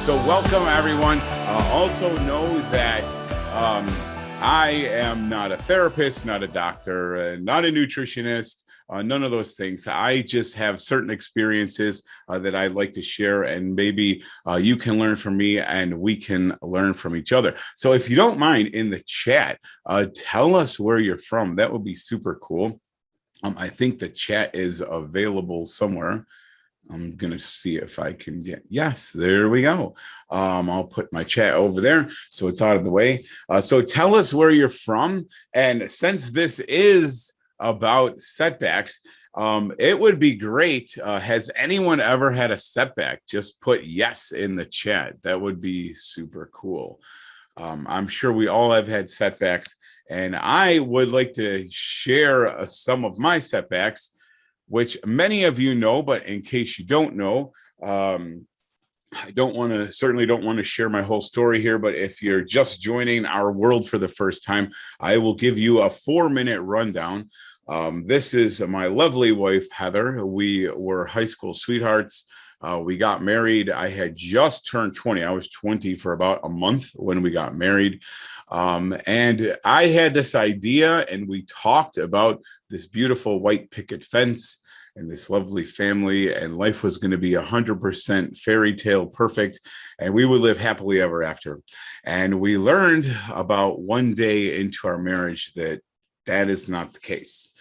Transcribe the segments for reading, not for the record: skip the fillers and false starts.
So welcome, everyone. Also know that I am not a therapist, not a doctor, not a nutritionist, none of those things. I just have certain experiences that I'd like to share, and maybe you can learn from me and we can learn from each other. So if you don't mind, in the chat, tell us where you're from. That would be super cool. I think the chat is available somewhere. I'm going to see if I can get, yes, there we go. I'll put my chat over there so it's out of the way. So tell us where you're from. And since this is about setbacks, it would be great. Has anyone ever had a setback? Just put yes in the chat. That would be super cool. I'm sure we all have had setbacks, and I would like to share some of my setbacks, which many of you know, but in case you don't know, I certainly don't want to share my whole story here, but if you're just joining our world for the first time, I will give you a 4-minute rundown. This is my lovely wife, Heather. We were high school sweethearts. We got married. I had just turned 20. I was 20 for about a month when we got married. And I had this idea, and we talked about this beautiful white picket fence and this lovely family, and life was going to be 100% fairy tale perfect, and we would live happily ever after. And we learned about one day into our marriage that that is not the case.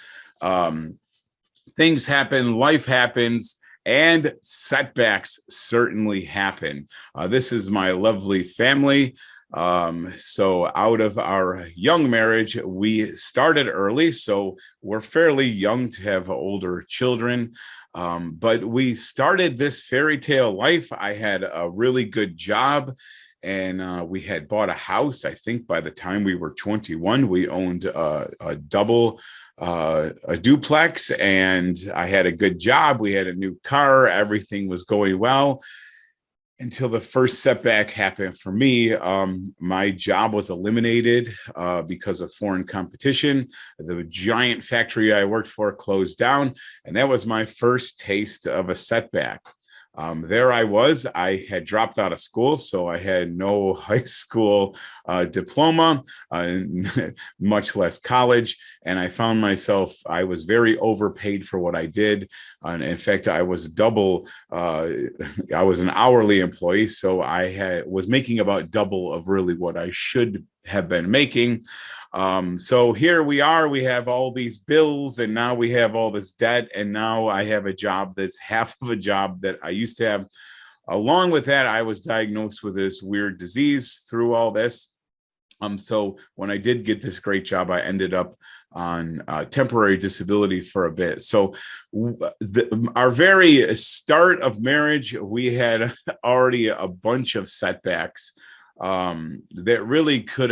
Things happen, life happens, and setbacks certainly happen. This is my lovely family. So out of our young marriage, we started early, so we're fairly young to have older children. But we started this fairy tale life. I had a really good job, and we had bought a house. I think by the time we were 21, we owned a duplex, and I had a good job. We had a new car. Everything was going well until the first setback happened for me. My job was eliminated because of foreign competition. The giant factory I worked for closed down, and that was my first taste of a setback. There I was. I had dropped out of school, so I had no high school diploma, much less college. And I found myself, I was very overpaid for what I did. And in fact, I was I was an hourly employee, so I was making about double of really what I should have been making. So here we are, we have all these bills, and now we have all this debt, and now I have a job that's half of a job that I used to have. Along with that, I was diagnosed with this weird disease through all this. So when I did get this great job, I ended up on temporary disability for a bit. So our very start of marriage, we had already a bunch of setbacks that really could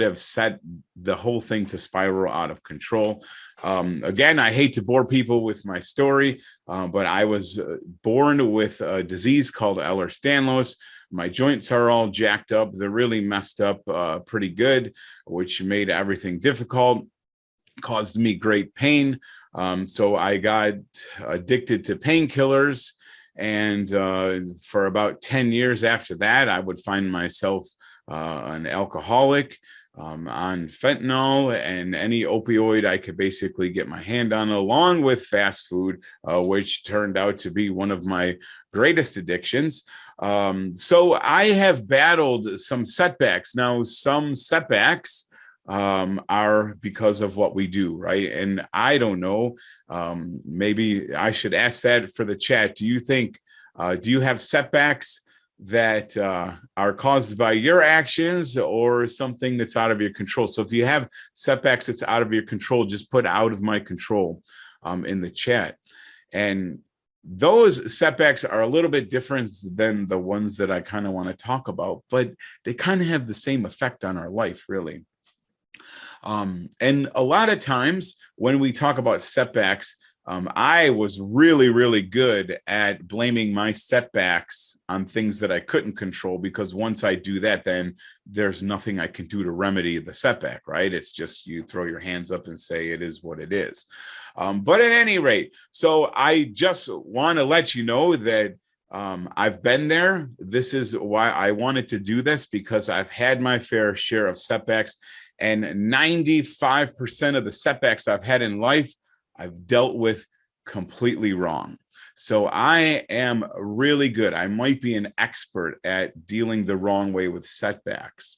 have set the whole thing to spiral out of control. Again, I hate to bore people with my story, but I was born with a disease called Ehlers-Danlos. My joints are all jacked up. They're really messed up pretty good, which made everything difficult, caused me great pain. So I got addicted to painkillers. And for about 10 years after that, I would find myself an alcoholic, on fentanyl and any opioid I could basically get my hand on, along with fast food, which turned out to be one of my greatest addictions. So I have battled some setbacks. Now, some setbacks are because of what we do, right? And I don't know, maybe I should ask that for the chat. Do you think, do you have setbacks that are caused by your actions or something that's out of your control? So if you have setbacks that's out of your control, just put out of my control in the chat. And those setbacks are a little bit different than the ones that I kind of want to talk about, but they kind of have the same effect on our life, really. And a lot of times when we talk about setbacks, I was really, really good at blaming my setbacks on things that I couldn't control, because once I do that, then there's nothing I can do to remedy the setback, right? It's just you throw your hands up and say it is what it is. But at any rate, so I just want to let you know that I've been there. This is why I wanted to do this, because I've had my fair share of setbacks, and 95% of the setbacks I've had in life, I've dealt with completely wrong. So I am really good. I might be an expert at dealing the wrong way with setbacks.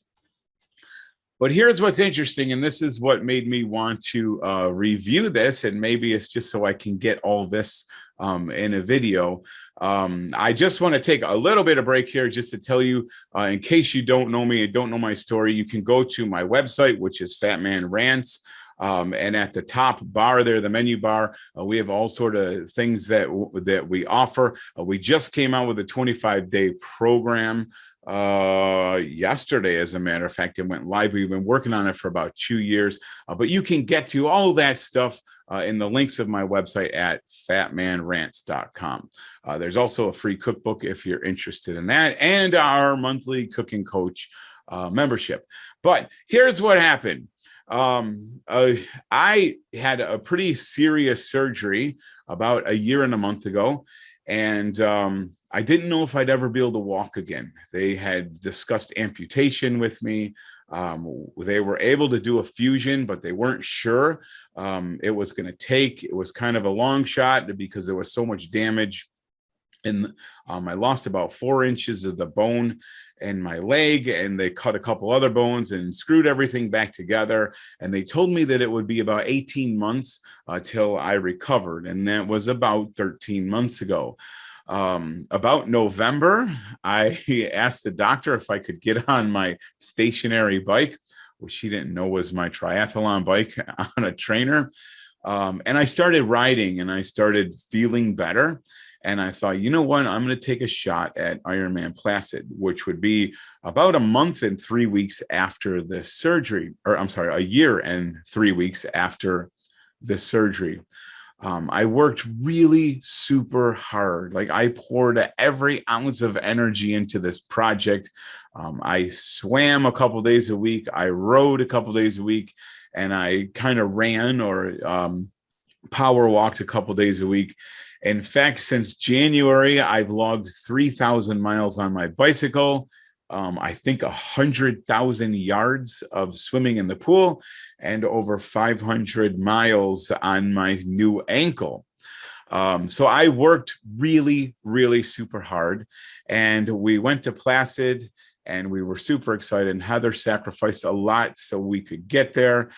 But here's what's interesting, and this is what made me want to review this, and maybe it's just so I can get all this in a video. I just want to take a little bit of break here just to tell you, in case you don't know me and don't know my story, you can go to my website, which is Fat Man Rants. And at the top bar there, the menu bar, we have all sort of things that we offer. We just came out with a 25-day program yesterday. As a matter of fact, it went live. We've been working on it for about 2 years, but you can get to all that stuff in the links of my website at fatmanrants.com. There's also a free cookbook if you're interested in that, and our monthly cooking coach membership. But here's what happened. I had a pretty serious surgery about a year and a month ago, and I didn't know if I'd ever be able to walk again. They had discussed amputation with me. They were able to do a fusion, but they weren't sure it was going to take. It was kind of a long shot because there was so much damage. And I lost about 4 inches of the bone in my leg, and they cut a couple other bones and screwed everything back together. And they told me that it would be about 18 months till I recovered. And that was about 13 months ago. About November, I asked the doctor if I could get on my stationary bike, which he didn't know was my triathlon bike, on a trainer. And I started riding, and I started feeling better. And I thought, you know what, I'm going to take a shot at Ironman Placid, which would be about a month and 3 weeks after the surgery, or I'm sorry, a year and 3 weeks after the surgery. I worked really super hard. Like, I poured every ounce of energy into this project. I swam a couple days a week. I rode a couple days a week, and I kind of ran or power walked a couple days a week. In fact, since January, I've logged 3,000 miles on my bicycle. I think 100,000 yards of swimming in the pool, and over 500 miles on my new ankle. So I worked really, really super hard, and we went to Placid, and we were super excited. And Heather sacrificed a lot so we could get there.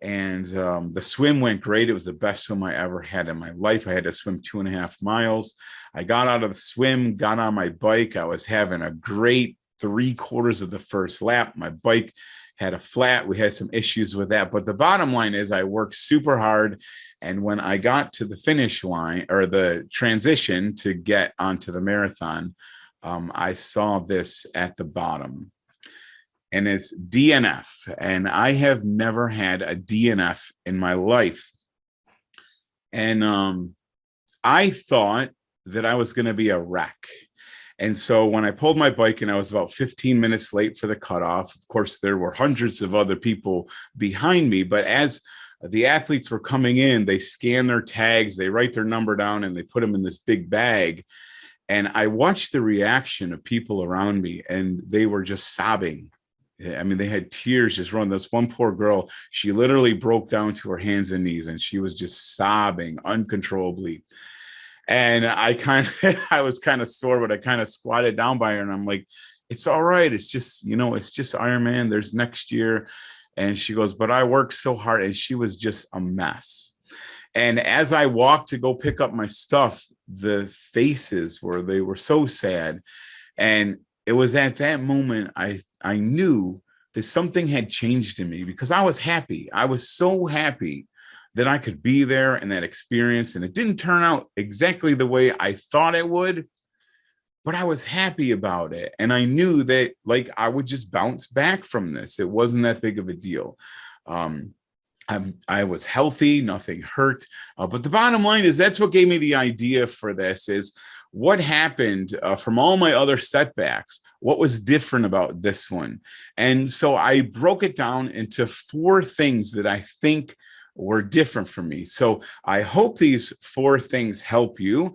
And the swim went great. It was the best swim I ever had in my life. I had to swim 2.5 miles. I got out of the swim, got on my bike. I was having a great 3/4 of the first lap. My bike had a flat. We had some issues with that. But the bottom line is I worked super hard. And when I got to the finish line, or the transition to get onto the marathon, I saw this at the bottom. And it's DNF. And I have never had a DNF in my life. And I thought that I was going to be a wreck. And so when I pulled my bike, and I was about 15 minutes late for the cutoff, of course, there were hundreds of other people behind me. But as the athletes were coming in, they scan their tags, they write their number down, and they put them in this big bag. And I watched the reaction of people around me, and they were just sobbing. I mean, they had tears just running. This one poor girl, she literally broke down to her hands and knees, and she was just sobbing uncontrollably. And I was kind of sore, but I kind of squatted down by her, and I'm like, it's all right. It's just, it's just Ironman. There's next year. And she goes, but I worked so hard. And she was just a mess. And as I walked to go pick up my stuff, the faces they were so sad. And it was at that moment I knew that something had changed in me, because I was happy. I was so happy that I could be there in that experience. And it didn't turn out exactly the way I thought it would, but I was happy about it. And I knew that, like, I would just bounce back from this. It wasn't that big of a deal. I was healthy, nothing hurt. But the bottom line is, that's what gave me the idea for this, is what happened from all my other setbacks. What was different about this one? And so I broke it down into 4 things that I think were different for me. So I hope these 4 things help you,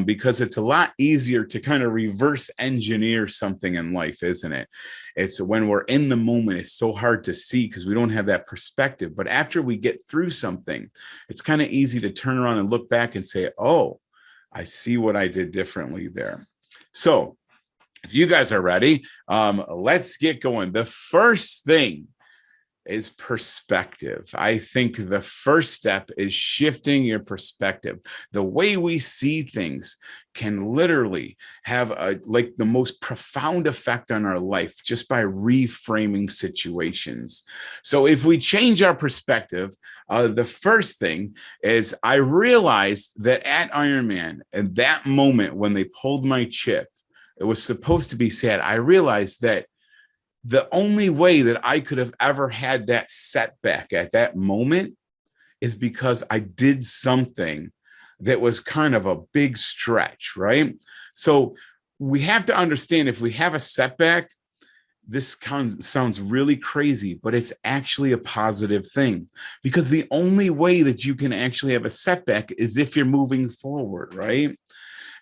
because it's a lot easier to kind of reverse engineer something in life, isn't it? It's when we're in the moment, it's so hard to see because we don't have that perspective. But after we get through something, it's kind of easy to turn around and look back and say, oh, I see what I did differently there. So if you guys are ready, let's get going. The first thing is perspective. I think the first step is shifting your perspective. The way we see things can literally have like the most profound effect on our life just by reframing situations. So if we change our perspective, the first thing is I realized that at Ironman, in that moment when they pulled my chip, it was supposed to be sad. I realized that the only way that I could have ever had that setback at that moment is because I did something that was kind of a big stretch, right? So we have to understand, if we have a setback, this sounds really crazy, but it's actually a positive thing, because the only way that you can actually have a setback is if you're moving forward, right?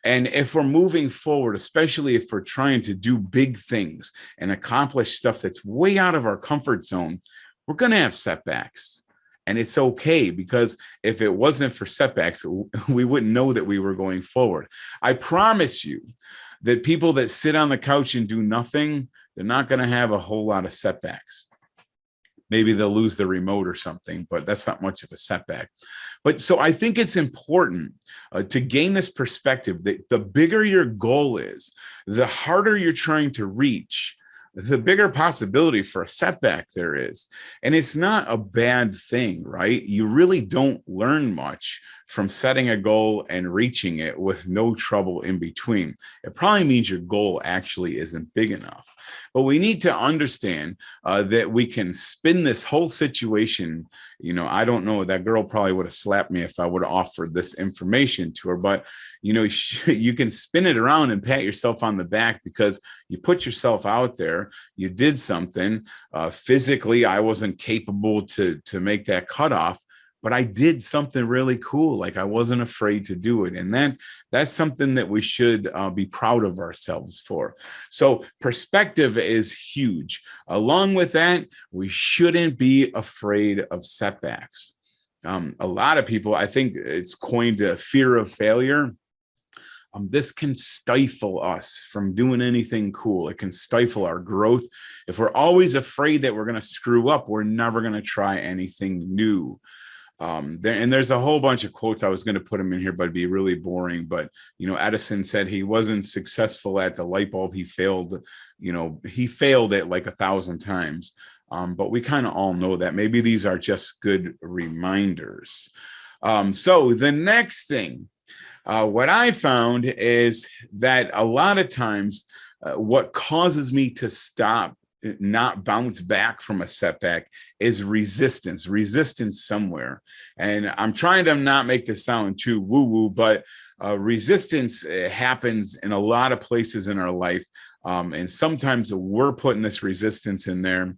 And if we're moving forward, especially if we're trying to do big things and accomplish stuff that's way out of our comfort zone, we're going to have setbacks. And it's okay, because if it wasn't for setbacks, we wouldn't know that we were going forward. I promise you that people that sit on the couch and do nothing, they're not going to have a whole lot of setbacks. Maybe they'll lose the remote or something, but that's not much of a setback. But so I think it's important to gain this perspective that the bigger your goal is, the harder you're trying to reach, the bigger possibility for a setback there is. And it's not a bad thing, right? You really don't learn much from setting a goal and reaching it with no trouble in between. It probably means your goal actually isn't big enough. But we need to understand that we can spin this whole situation. You know, I don't know, that girl probably would have slapped me if I would have offered this information to her, but you know, you can spin it around and pat yourself on the back because you put yourself out there, you did something. Physically, I wasn't capable to make that cutoff, but I did something really cool. Like I wasn't afraid to do it. And that's something that we should be proud of ourselves for. So perspective is huge. Along with that, we shouldn't be afraid of setbacks. A lot of people, I think it's coined a fear of failure. This can stifle us from doing anything cool. It can stifle our growth. If we're always afraid that we're going to screw up, we're never going to try anything new. There's a whole bunch of quotes. I was going to put them in here, but it'd be really boring. But, you know, Edison said he wasn't successful at the light bulb. He failed, you know, he failed it like 1,000 times. But we kind of all know that. Maybe these are just good reminders. So the next thing, what I found is that a lot of times what causes me to not bounce back from a setback is resistance somewhere. And I'm trying to not make this sound too woo-woo, but resistance happens in a lot of places in our life. And sometimes we're putting this resistance in there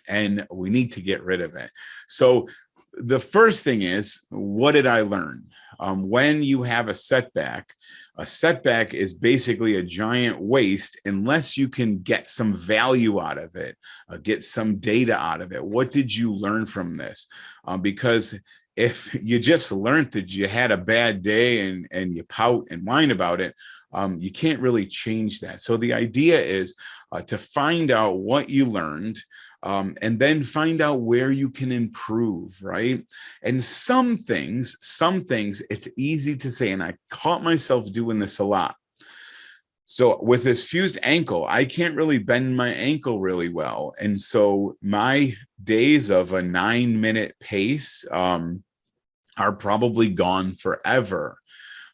and we need to get rid of it. So the first thing is, what did I learn? When you have a setback is basically a giant waste unless you can get some value out of it, get some data out of it. What did you learn from this? Because if you just learned that you had a bad day and you pout and whine about it, you can't really change that. So the idea is to find out what you learned, and then find out where you can improve, right? And some things, it's easy to say, and I caught myself doing this a lot. So with this fused ankle, I can't really bend my ankle really well. And so my days of a 9-minute pace are probably gone forever.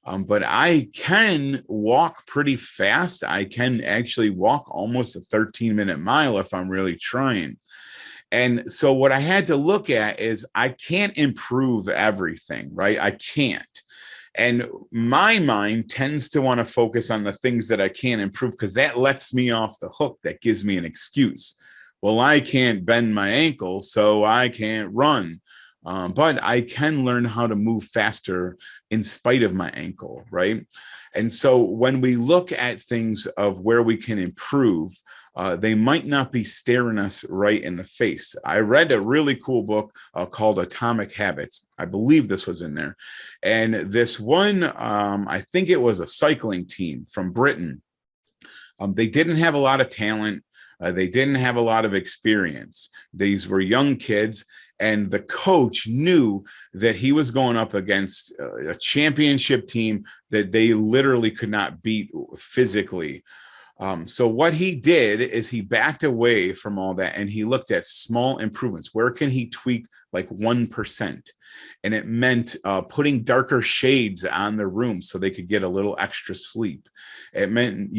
But I can walk pretty fast. I can actually walk almost a 13-minute mile if I'm really trying. And so what I had to look at is I can't improve everything, right? I can't. And my mind tends to want to focus on the things that I can't improve because that lets me off the hook. That gives me an excuse. Well, I can't bend my ankle, so I can't run. but I can learn how to move faster in spite of my ankle, right? And so when we look at things of where we can improve, they might not be staring us right in the face. I read a really cool book called Atomic Habits. I believe this was in there. And this one, I think it was a cycling team from Britain. They didn't have a lot of talent. They didn't have a lot of experience. These were young kids, and the coach knew that he was going up against a championship team that they literally could not beat physically. So what he did is he backed away from all that and he looked at small improvements. Where can he tweak like 1%? And it meant putting darker shades on the room so they could get a little extra sleep. It meant,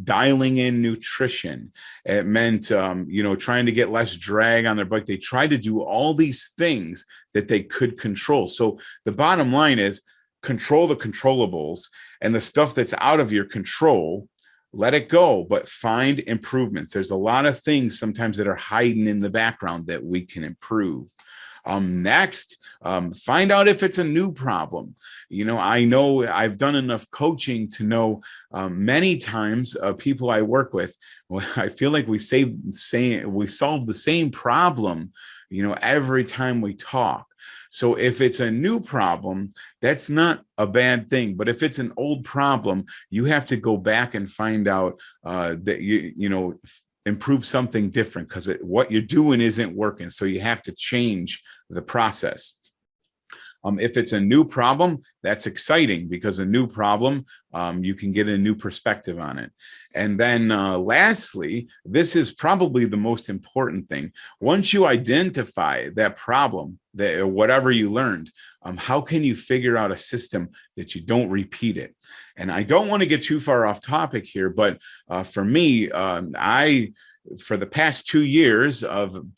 dialing in nutrition. It meant, trying to get less drag on their bike. They tried to do all these things that they could control. So the bottom line is control the controllables, and the stuff that's out of your control, let it go, but find improvements. There's a lot of things sometimes that are hiding in the background that we can improve. Next, find out if it's a new problem. I know I've done enough coaching to know many times people I work with, I feel like we solve the same problem, every time we talk. So if it's a new problem, that's not a bad thing. But if it's an old problem, you have to go back and find out that you improve something different, because what you're doing isn't working. So you have to change the process. If it's a new problem, that's exciting, because a new problem, you can get a new perspective on it. And then lastly, this is probably the most important thing. Once you identify that problem, that whatever you learned, how can you figure out a system that you don't repeat it? And I don't want to get too far off topic here, but for me, for the past 2 years of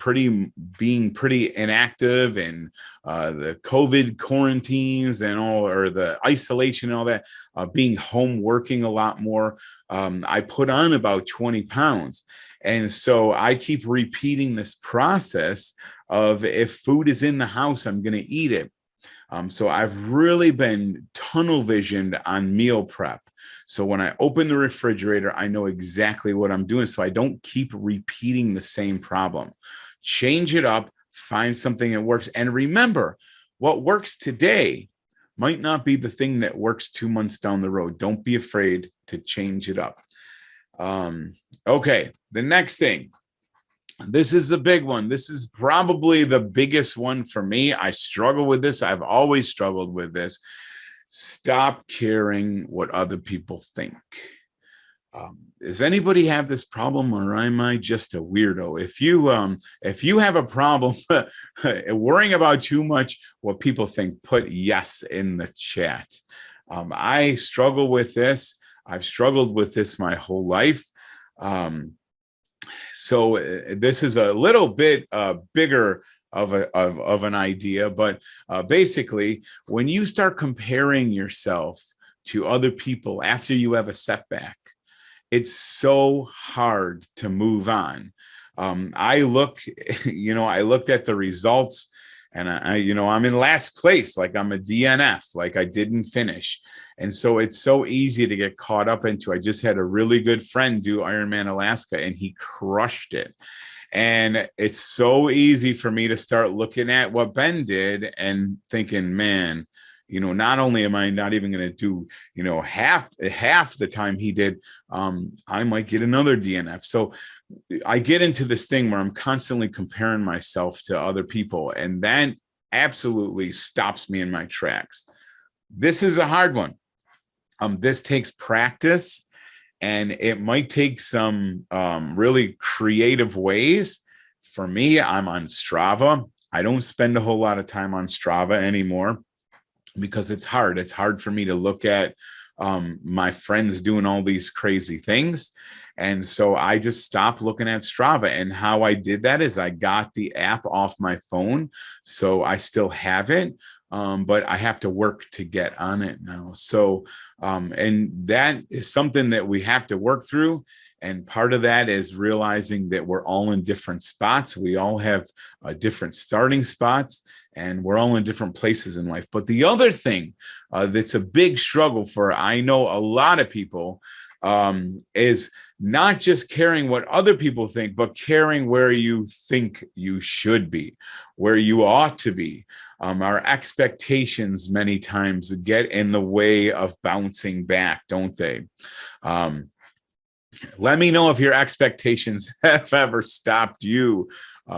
being pretty inactive and the COVID quarantines and all, or the isolation and all that, being home working a lot more, I put on about 20 pounds. And so I keep repeating this process of, if food is in the house, I'm going to eat it. So I've really been tunnel visioned on meal prep. So when I open the refrigerator, I know exactly what I'm doing, so I don't keep repeating the same problem. Change it up, find something that works. And remember, what works today might not be the thing that works 2 months down the road. Don't be afraid to change it up. Okay, the next thing. This is the big one. This is probably the biggest one for me. I struggle with this. I've always struggled with this. Stop caring what other people think. Does anybody have this problem, or am I just a weirdo? If you have a problem worrying about too much what people think, put yes in the chat. I struggle with this. I've struggled with this my whole life. So this is a little bit bigger of an idea, but basically, when you start comparing yourself to other people after you have a setback, it's so hard to move on. I looked at the results, and I'm in last place, like I'm a DNF, like I didn't finish. And so it's so easy to get caught up into. I just had a really good friend do Ironman Alaska, and he crushed it. And it's so easy for me to start looking at what Ben did and thinking, man, not only am I not even going to do, half the time he did, I might get another DNF. So I get into this thing where I'm constantly comparing myself to other people, and that absolutely stops me in my tracks. This is a hard one. This takes practice, and it might take some really creative ways. For me, I'm on Strava. I don't spend a whole lot of time on Strava anymore because it's hard. It's hard for me to look at my friends doing all these crazy things. And so I just stopped looking at Strava. And how I did that is I got the app off my phone. So I still have it. But I have to work to get on it now. So, and that is something that we have to work through. And part of that is realizing that we're all in different spots. We all have different starting spots. and we're all in different places in life. But the other thing that's a big struggle for, I know, a lot of people, is not just caring what other people think, but caring where you think you should be, where you ought to be. Our expectations many times get in the way of bouncing back, don't they? Let me know if your expectations have ever stopped you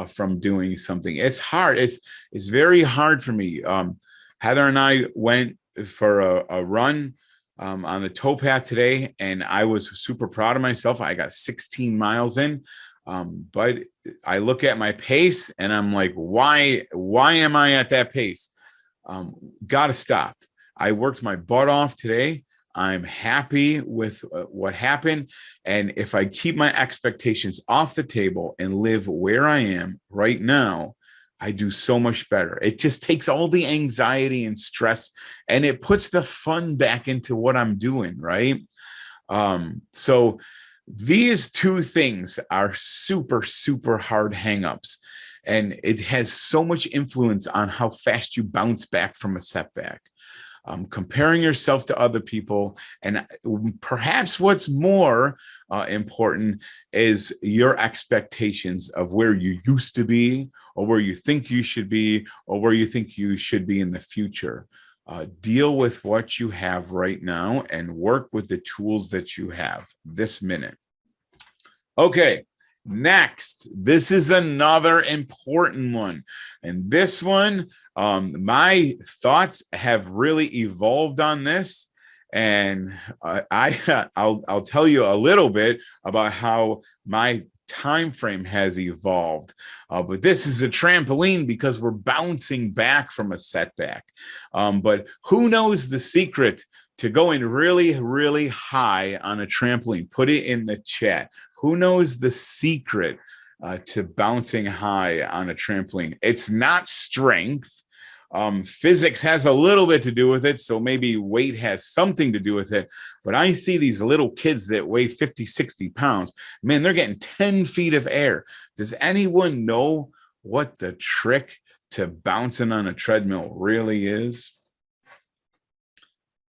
from doing something. It's hard. It's very hard for me. Heather and I went for a run on the towpath today, and I was super proud of myself. I got 16 miles in, but I look at my pace and I'm like, why am I at that pace? Got to stop. I worked my butt off today. I'm happy with what happened. And if I keep my expectations off the table and live where I am right now, I do so much better. It just takes all the anxiety and stress, and it puts the fun back into what I'm doing, right? So these two things are super, super hard hangups. And it has so much influence on how fast you bounce back from a setback. Comparing yourself to other people, and perhaps what's more important is your expectations of where you used to be, or where you think you should be, or where you think you should be in the future. Deal with what you have right now and work with the tools that you have this minute. Okay. Next, this is another important one. And this one, my thoughts have really evolved on this. And I'll tell you a little bit about how my time frame has evolved. But this is a trampoline because we're bouncing back from a setback. But who knows the secret to going really, really high on a trampoline? Put it in the chat. Who knows the secret to bouncing high on a trampoline? It's not strength. Physics has a little bit to do with it, so maybe weight has something to do with it. But I see these little kids that weigh 50, 60 pounds. Man, they're getting 10 feet of air. Does anyone know what the trick to bouncing on a treadmill really is?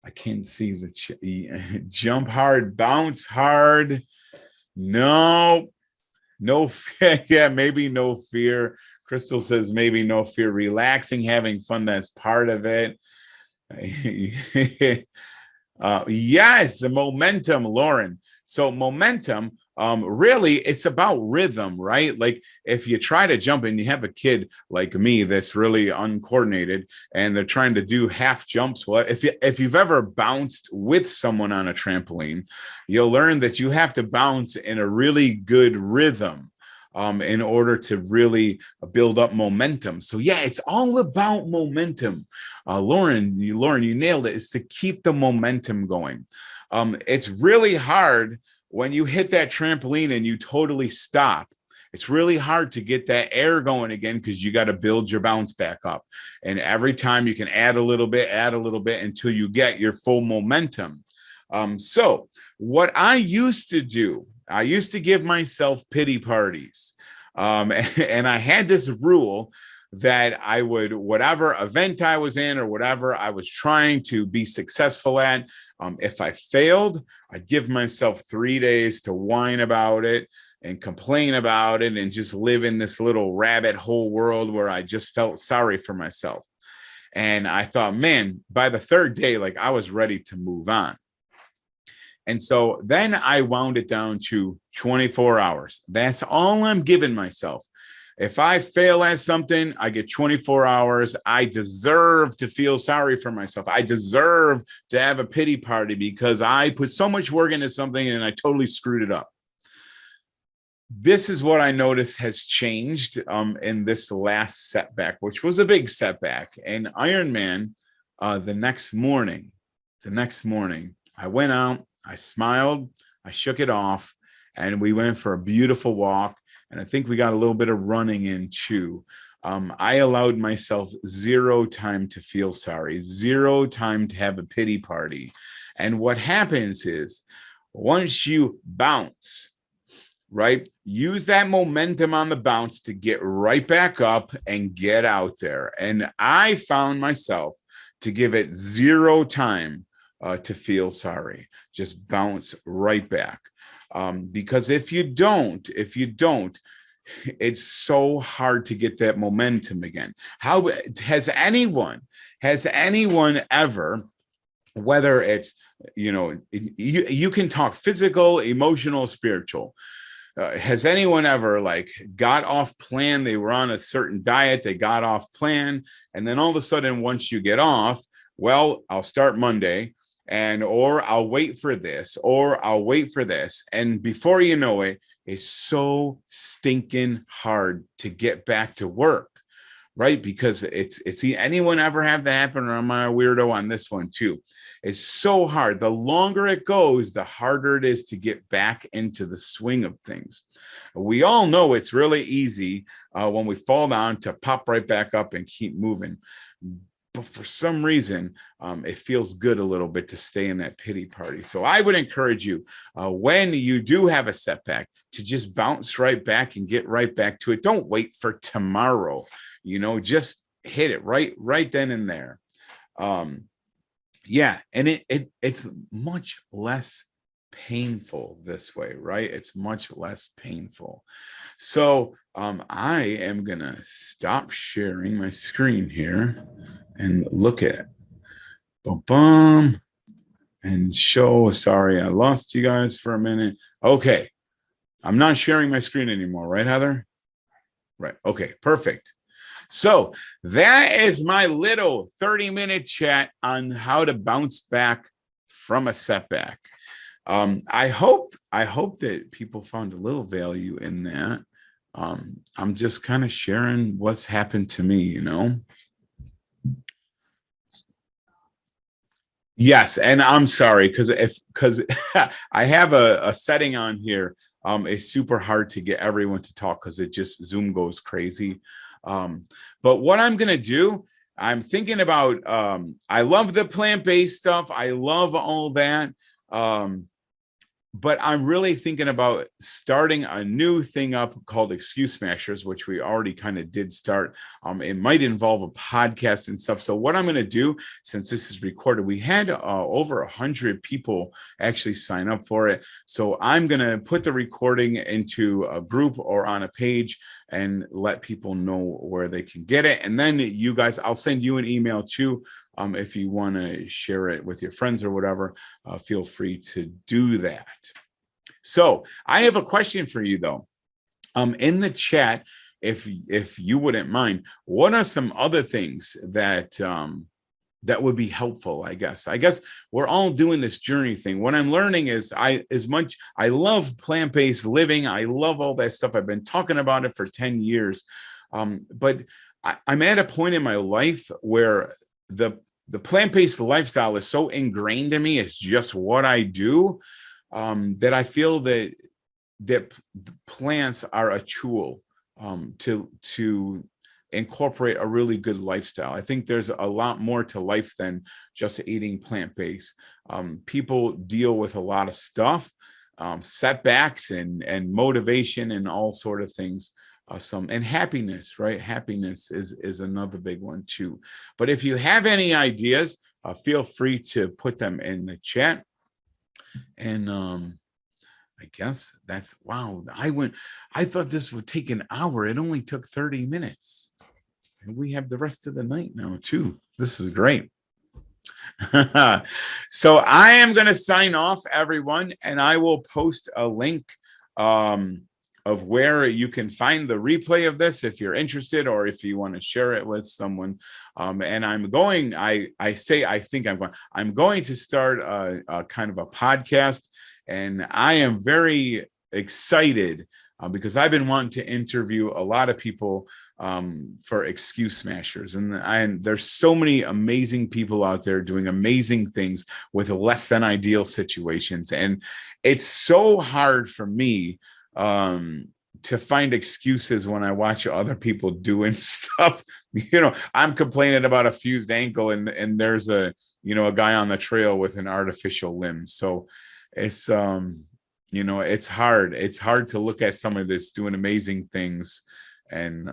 I can't see the jump hard, bounce hard. No fear. Yeah, maybe no fear. Crystal says maybe no fear. Relaxing, having fun, that's part of it. Yes, the momentum, Lauren. So momentum, really, it's about rhythm, right? Like if you try to jump and you have a kid like me that's really uncoordinated and they're trying to do half jumps. Well, if you've ever bounced with someone on a trampoline, you'll learn that you have to bounce in a really good rhythm in order to really build up momentum. So yeah, it's all about momentum. Lauren, you nailed it. It's to keep the momentum going. It's really hard when you hit that trampoline and you totally stop. It's really hard to get that air going again because you got to build your bounce back up. And every time you can add a little bit until you get your full momentum. So what I used to do, I used to give myself pity parties. And I had this rule that I would, whatever event I was in or whatever I was trying to be successful at, if I failed, I'd give myself 3 days to whine about it and complain about it and just live in this little rabbit hole world where I just felt sorry for myself. And I thought, man, by the third day, like I was ready to move on. And so then I wound it down to 24 hours. That's all I'm giving myself. If I fail at something, I get 24 hours. I deserve to feel sorry for myself. I deserve to have a pity party because I put so much work into something and I totally screwed it up. This is what I noticed has changed in this last setback, which was a big setback. And Ironman, the next morning, I went out, I smiled, I shook it off, and we went for a beautiful walk. And I think we got a little bit of running in too. I allowed myself 0 time to feel sorry, 0 time to have a pity party. And what happens is once you bounce, right? Use that momentum on the bounce to get right back up and get out there. And I found myself to give it zero time to feel sorry. Just bounce right back. Because if you don't, it's so hard to get that momentum again. How has anyone ever, whether it's, you can talk physical, emotional, spiritual. Has anyone ever like got off plan? They were on a certain diet, they got off plan, and then all of a sudden, once you get off, well, I'll start Monday, or I'll wait for this, and before you know it, it's so stinking hard to get back to work, right? Because it's anyone ever have that happen, or am I a weirdo on this one too? It's so hard. The longer it goes, the harder it is to get back into the swing of things. We all know it's really easy when we fall down to pop right back up and keep moving. But for some reason, it feels good a little bit to stay in that pity party. So I would encourage you, when you do have a setback, to just bounce right back and get right back to it. Don't wait for tomorrow. Just hit it right then and there. Yeah, and it's much less painful this way, right? It's much less painful. So I am gonna stop sharing my screen here and look at it. Boom, and show. Sorry, I lost you guys for a minute. Okay, I'm not sharing my screen anymore, right, Heather? Right. Okay, perfect. So that is my little 30-minute chat on how to bounce back from a setback. I hope that people found a little value in that. I'm just kind of sharing what's happened to me, Yes, and I'm sorry because I have a setting on here. It's super hard to get everyone to talk because it just Zoom goes crazy. But what I'm gonna do, I'm thinking about. I love the plant-based stuff. I love all that. But I'm really thinking about starting a new thing up called Excuse Smashers, which we already kind of did start. It might involve a podcast and stuff. So what I'm going to do, since this is recorded, we had over 100 people actually sign up for it. So I'm going to put the recording into a group or on a page and let people know where they can get it. And then you guys, I'll send you an email too. If you want to share it with your friends or whatever, feel free to do that. So I have a question for you though. In the chat, if you wouldn't mind, what are some other things that that would be helpful? I guess we're all doing this journey thing. What I'm learning is I love plant-based living. I love all that stuff. I've been talking about it for 10 years. But I'm at a point in my life where the plant-based lifestyle is so ingrained in me. It's just what I do, that I feel that plants are a tool to incorporate a really good lifestyle. I think there's a lot more to life than just eating plant-based. People deal with a lot of stuff, setbacks and motivation and all sort of things. And happiness, right? Happiness is another big one too. But if you have any ideas, feel free to put them in the chat. And I guess that's wow. I thought this would take an hour. It only took 30 minutes. And we have the rest of the night now too. This is great. So I am going to sign off, everyone, and I will post a link of where you can find the replay of this if you're interested, or if you want to share it with someone. And I'm going to start a kind of a podcast, and I am very excited because I've been wanting to interview a lot of people for Excuse Smashers, and there's so many amazing people out there doing amazing things with less than ideal situations, and it's so hard for me to find excuses when I watch other people doing stuff. I'm complaining about a fused ankle, and there's a guy on the trail with an artificial limb. So it's It's hard. It's hard to look at somebody that's doing amazing things and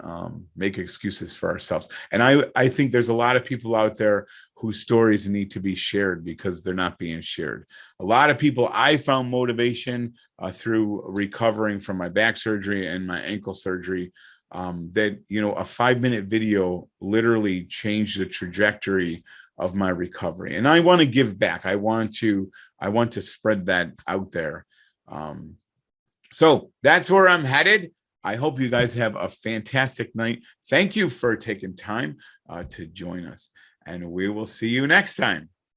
make excuses for ourselves. And I think there's a lot of people out there whose stories need to be shared because they're not being shared. A lot of people, I found motivation through recovering from my back surgery and my ankle surgery. That a 5-minute video literally changed the trajectory of my recovery. And I want to give back. I want to spread that out there. So that's where I'm headed. I hope you guys have a fantastic night. Thank you for taking time to join us, and we will see you next time.